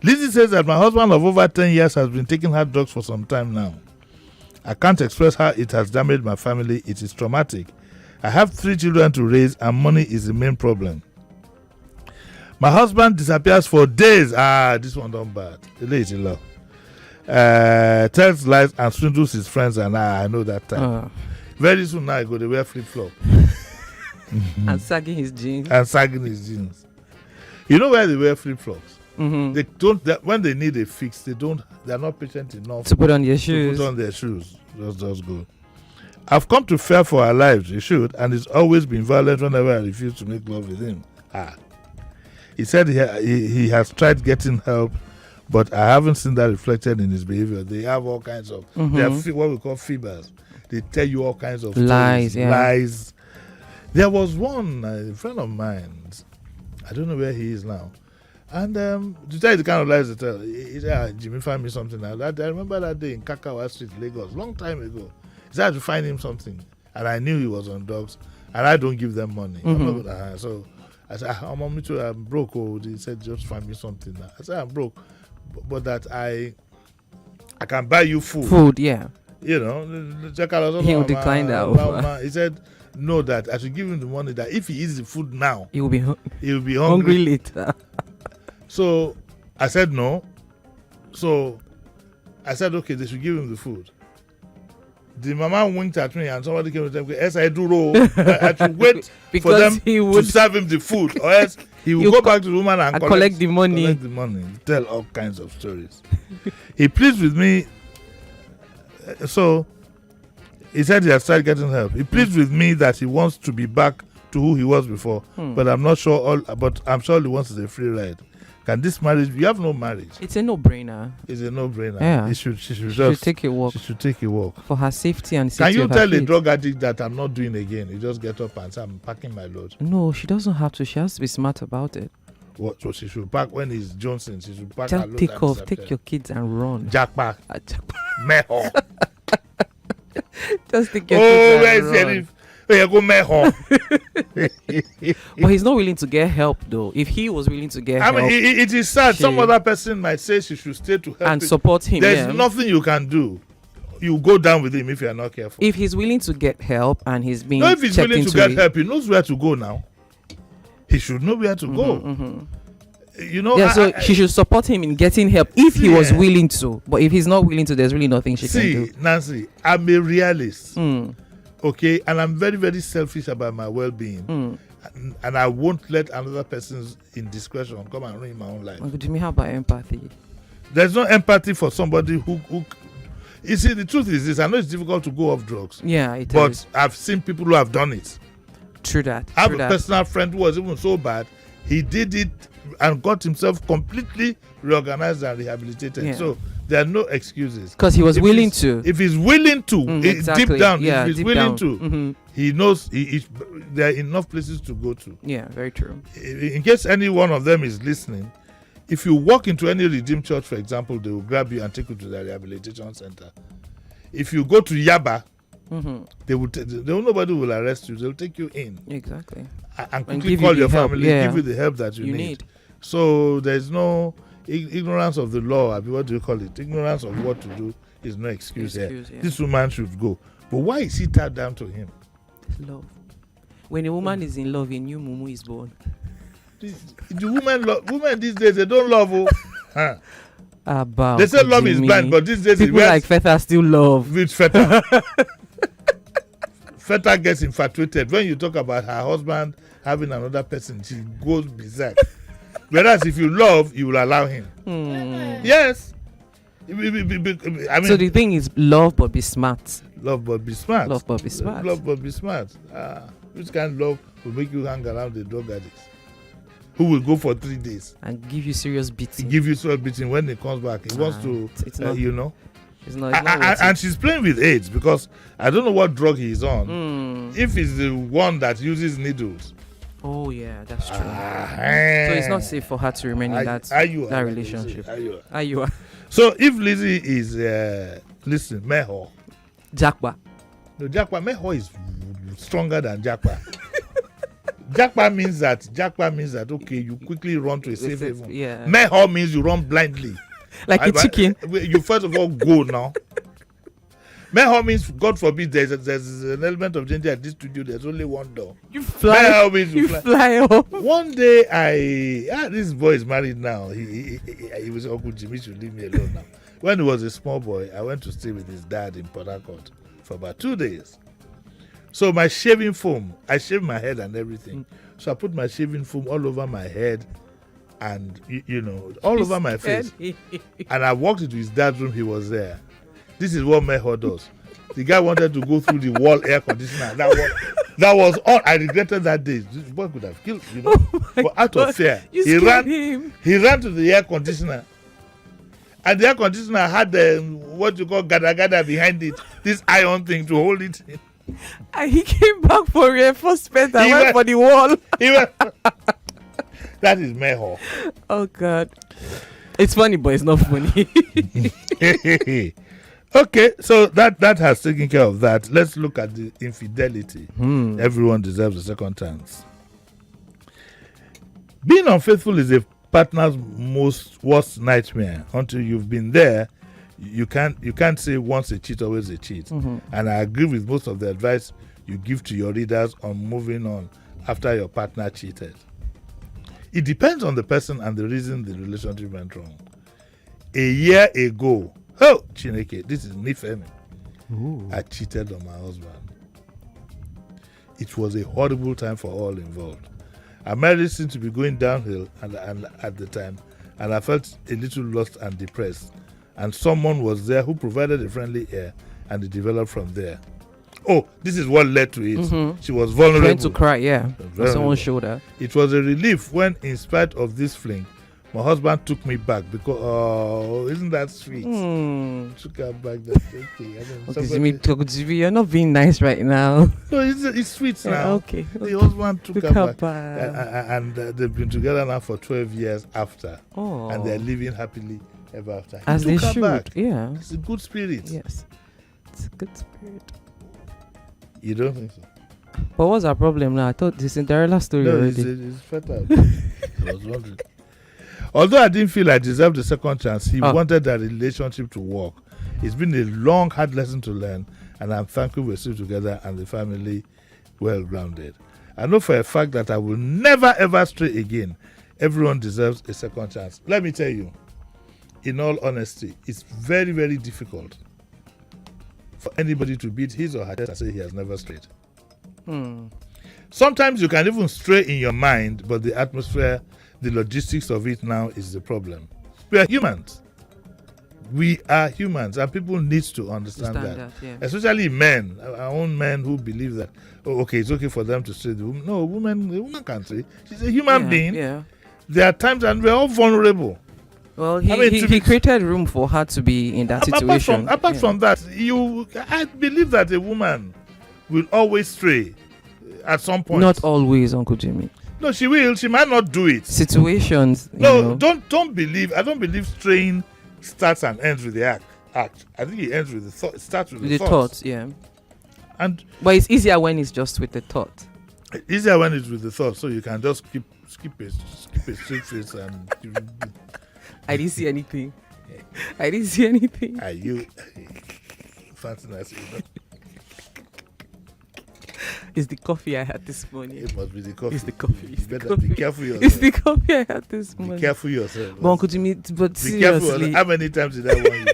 Lizzie says that my husband of over 10 years has been taking hard drugs for some time now. I can't express how it has damaged my family. It is traumatic. I have 3 children to raise and money is the main problem. My husband disappears for days. This one done bad. The lady love. Tells lies and swindles his friends, and I know that time. Very soon now I go to wear flip-flop. And sagging his jeans. You know where they wear flip-flops? Mm-hmm. They don't. When they need a fix, they are not patient enough to put on their shoes. Just go. I've come to fear for our lives. He should, and he's always been violent whenever I refuse to make love with him. He said he has tried getting help, but I haven't seen that reflected in his behavior. They have all kinds of they have what we call fibers. They tell you all kinds of lies. Stories, lies. There was one a friend of mine. I don't know where he is now. And to tell you the kind of lies they tell, he said, Jimmy, find me something like that. I remember that day in Kakawa Street, Lagos, long time ago. He said to find him something. And I knew he was on drugs. And I don't give them money. So I said, I'm broke. He said, just find me something. I said, I'm broke. But that I can buy you food. Food, yeah. You know, he'll decline that offer. He said, no, that I should give him the money that if he eats the food now, he will be hungry later. So I said no. So I said, okay, they should give him the food. The mama winked at me and somebody came to tell me, yes, I do roll. I should wait for them to serve him the food, or else he will go back to the woman and collect the money. Tell all kinds of stories. He pleads with me. So he said he has started getting help. He pleads with me that he wants to be back to who he was before, but I'm not sure. But I'm sure he wants a free ride. Can this marriage? You have no marriage. It's a no-brainer. Yeah. She should take a walk. She should take a walk for her safety and safety. Can you of tell her a kids? drug addict that I'm not doing again? You just get up and say, I'm packing my load. No, she doesn't have to. She has to be smart about it. What? So she should pack when it's Johnson. She should pack her load. Take your kids and run. Jackpack. Meho. Just take your kids and run. But he's not willing to get help, though. If he was willing to get help, it is sad. Some other person might say she should stay to help and support him. There's nothing you can do. You go down with him if you are not careful. If he's willing to get help and he's being if he's willing to get help, he knows where to go now. He should know where to go. You know, so she should support him in getting help if he was willing to. But if he's not willing to, there's really nothing she can do. Nancy, I'm a realist. Okay, and I'm very, very selfish about my well-being, and I won't let another person's indiscretion come and ruin my own life. Jimmy, how about empathy? There's no empathy for somebody who you see, the truth is this. I know it's difficult to go off drugs. Yeah, it but is. I've seen people who have done it. True that. I have a personal friend who was even so bad, he did it and got himself completely reorganized and rehabilitated. Yeah. So there are no excuses. Because he was willing to. If he's willing to, exactly. deep down, if he's willing to, he knows there are enough places to go to. Yeah, very true. In case any one of them is listening, if you walk into any Redeemed Church, for example, they will grab you and take you to the rehabilitation center. If you go to Yaba, nobody will arrest you. They'll take you in. Exactly. And quickly call your family, give you the help that you need. So there's no ignorance of the law. What do you call it? Ignorance of what to do is no excuse here. Yeah. This woman should go. But why is he tied down to him? Love. When a woman is in love, a new mumu is born. The women these days, they don't love. They say love Jimi. is blind, but these days people like Feta still love. With Feta. Feta gets infatuated. When you talk about her husband having another person, she goes berserk. Whereas if you love, you will allow him. Yes. I mean, so the thing is love but be smart. Love but be smart. Love but be smart. Love but be smart. Which kind of love will make you hang around the drug addicts? Who will go for 3 days and give you serious beating? When he comes back. He wants to, it's not, you know. It's not and she's playing with AIDS because I don't know what drug he's on. If it's the one that uses needles. Oh yeah, that's true. So it's not safe for her to remain in that relationship. So if Lizzie is listen, Meho. Jackpa. No, Jackpa. Meho is stronger than Jackpa. Japa means that okay, you quickly run to a safe haven. Yeah. Meho means you run blindly. Like a chicken. You first of all go now. Meho means, God forbid, there's an element of danger at this studio. There's only one door. You fly. Meho means you fly off. One day, this boy is married now. He was Uncle Jimi should leave me alone now. When he was a small boy, I went to stay with his dad in Port Harcourt for about 2 days. So my shaving foam, I shaved my head and everything. So I put my shaving foam all over my head and, all over my face. And I walked into his dad's room. He was there. This is what Meho does. The guy wanted to go through the wall air conditioner. That was all. I regretted that day. This boy could have killed, but out of fear, he ran to the air conditioner. And the air conditioner had what you call gada behind it, this iron thing to hold it in. And he came back for reinforcement and went for the wall. That is Meho. Oh, God. It's funny, but it's not funny. Okay, so that has taken care of that. Let's look at the infidelity. Everyone deserves a second chance. Being unfaithful is a partner's worst nightmare. Until you've been there, you can't say once a cheat, always a cheat. And I agree with most of the advice you give to your readers on moving on after your partner cheated. It depends on the person and the reason the relationship went wrong. A year ago, Chineke, this is me, Femi. I cheated on my husband. It was a horrible time for all involved. Our marriage seemed to be going downhill and at the time, and I felt a little lost and depressed. And someone was there who provided a friendly air, and it developed from there. Oh, this is what led to it. She was vulnerable. She went to cry, yeah. Someone showed her. It was a relief when, in spite of this fling, my husband took me back because, isn't that sweet? Took her back. Jimi, you're not being nice right now. No, it's sweet now. Okay. The husband took her back. And they've been together now for 12 years after. Oh. And they're living happily ever after. As they should. Back. Yeah. It's a good spirit. Yes. It's a good spirit. You don't think so? But what's our problem now? I thought the Cinderella story already. It's fatal. I was wondering. Although I didn't feel I deserved a second chance, he wanted that relationship to work. It's been a long, hard lesson to learn, and I'm thankful we're still together and the family well-grounded. I know for a fact that I will never, ever stray again. Everyone deserves a second chance. Let me tell you, in all honesty, it's very, very difficult for anybody to beat his or her chest and say he has never strayed. Sometimes you can even stray in your mind, but the atmosphere, the logistics of it now is the problem. We are humans. And people need to understand that. Yeah. Especially men, our own men who believe that, it's okay for them to stray. The woman can't stray. She's a human being. Yeah. There are times and we're all vulnerable. Well, he created room for her to be in that situation. Apart from that, I believe that a woman will always stray at some point. Not always, Uncle Jimi. No, she will. She might not do it. Situations. Don't believe. I don't believe straying starts and ends with the act. I think it ends with the thought. It starts with the thoughts. Yeah. But it's easier when it's just with the thought. Easier when it's with the thought, so you can just skip a straight face and. I didn't see anything. I didn't see anything. Are you fancy nice? It's the coffee I had this morning. It must be the coffee. It's the coffee. You better be careful yourself. It's the coffee I had this morning. Be careful yourself. But Uncle Jimi, be seriously. Careful. How many times did I warn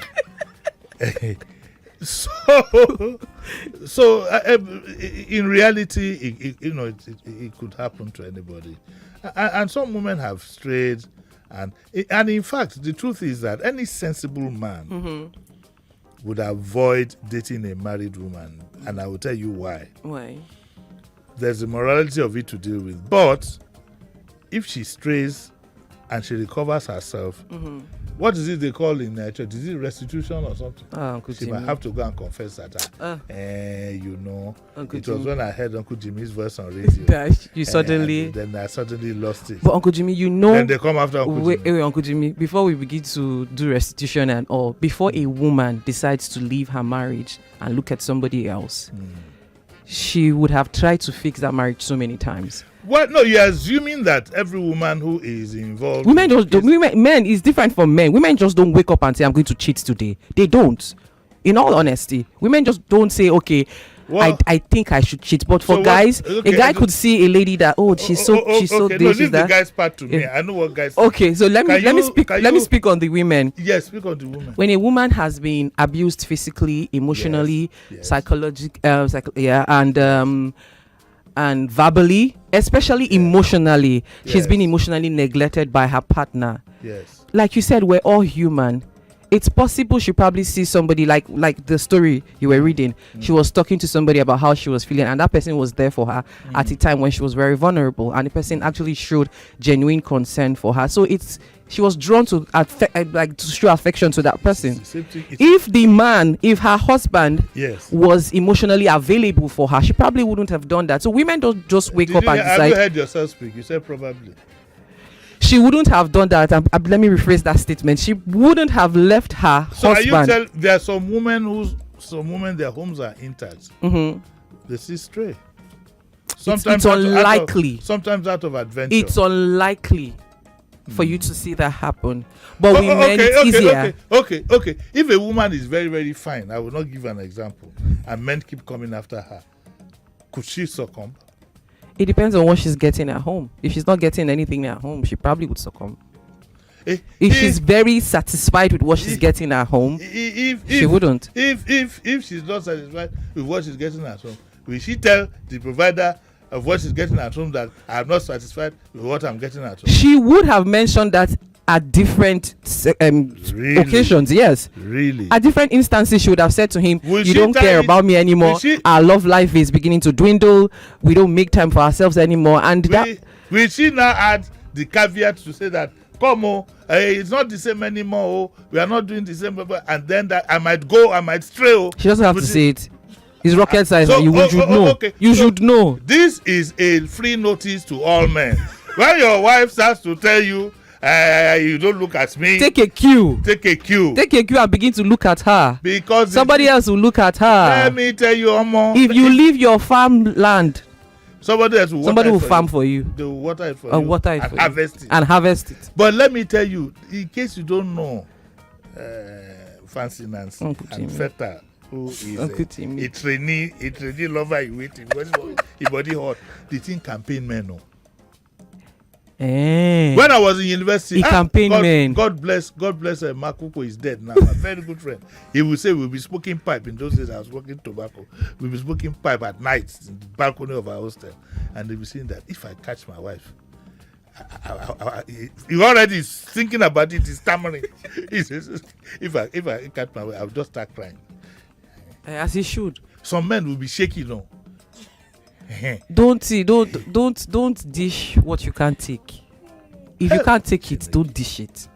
you? So in reality, it could happen to anybody. And some women have strayed. And in fact, the truth is that any sensible man would avoid dating a married woman. And I will tell you why. Why? There's a morality of it to deal with. But if she strays and she recovers herself, what is it they call in church? Is it restitution or something? She might have to go and confess that. It was when I heard Uncle Jimmy's voice on radio. Then I suddenly lost it. But Uncle Jimi, Then they come after Uncle Jimi. Wait, Uncle Jimi, before we begin to do restitution and all, before a woman decides to leave her marriage and look at somebody else, she would have tried to fix that marriage so many times. What? No, you're assuming that every woman who is involved. Men is different from men. Women just don't wake up and say, I'm going to cheat today. They don't. In all honesty, women just don't say, okay, well, I think I should cheat. But for guys, a guy could see a lady that she's so this, leave the guys part to me. I know what guys. Okay, so let me speak on the women. Yes, speak on the women. When a woman has been abused physically, emotionally, psychologically, and verbally, especially emotionally, she's been emotionally neglected by her partner. Yes, like you said, we're all human. It's possible she probably sees somebody like the story you were reading. She was talking to somebody about how she was feeling, and that person was there for her at a time when she was very vulnerable, and the person actually showed genuine concern for her. So she was drawn to to show affection to that person. If her husband was emotionally available for her, she probably wouldn't have done that. So women don't just wake up and decide. Have you heard yourself speak? You said probably. She wouldn't have done that. Let me rephrase that statement. She wouldn't have left her husband. There are some women their homes are intact. They see stray. Sometimes it's unlikely. Sometimes out of adventure. It's unlikely for you to see that happen. But women, it's easier. Okay. If a woman is very, very fine, I will not give an example, and men keep coming after her, could she succumb? It depends on what she's getting at home. If she's not getting anything at home, she probably would succumb. If she's very satisfied with what she's getting at home, she wouldn't. If she's not satisfied with what she's getting at home, will she tell the provider of what she's getting at home that I'm not satisfied with what I'm getting at home? She would have mentioned that at different occasions. Yes, really, at different instances she would have said to him, you don't care about me anymore, our love life is beginning to dwindle, we don't make time for ourselves anymore. And will she now add the caveat to say that it's not the same anymore, we are not doing the same, and then that I might stray. She doesn't have to say it. It's rocket science. You should know. Okay. You should know. This is a free notice to all men. When your wife starts to tell you, you don't look at me, take a cue and begin to look at her, because somebody else will look at her. Let me tell you, if you leave your farmland, somebody will farm for you. They will water it for you and harvest it. But let me tell you, in case you don't know, Fancy Nancy and Feta, who is a trainee lover, you waiting, he body hot, the thing campaign men. When I was in university, God bless Makuko is dead now, my very good friend. He would say we'll be smoking pipe. In those days I was smoking tobacco. We'll be smoking pipe at night in the balcony of our hostel, and they'll be saying that if I catch my wife, he already is thinking about it, he's stammering. He says, if I catch my wife, I'll just start crying. As he should. Some men will be shaky now. Don't dish what you can't take. If you can't take it, don't dish it.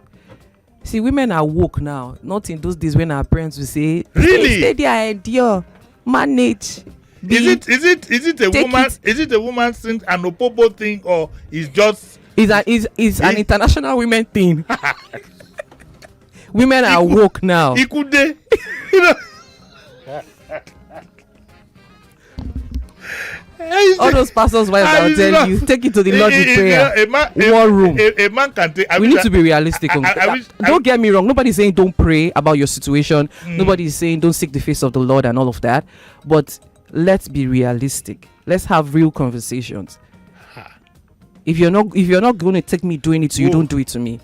See, women are woke now. Not in those days when our parents would say, really, stay there, dear, manage. Is it a woman thing, an opopo thing, or is just an international women thing? Women are woke now. All those pastors' wives will tell you, take it to the Lord in prayer. War room. A man can take. We need to be realistic. Don't get me wrong. Nobody's saying don't pray about your situation. Nobody's saying don't seek the face of the Lord and all of that. But let's be realistic. Let's have real conversations. If you're not going to take me doing it, so you don't do it to me.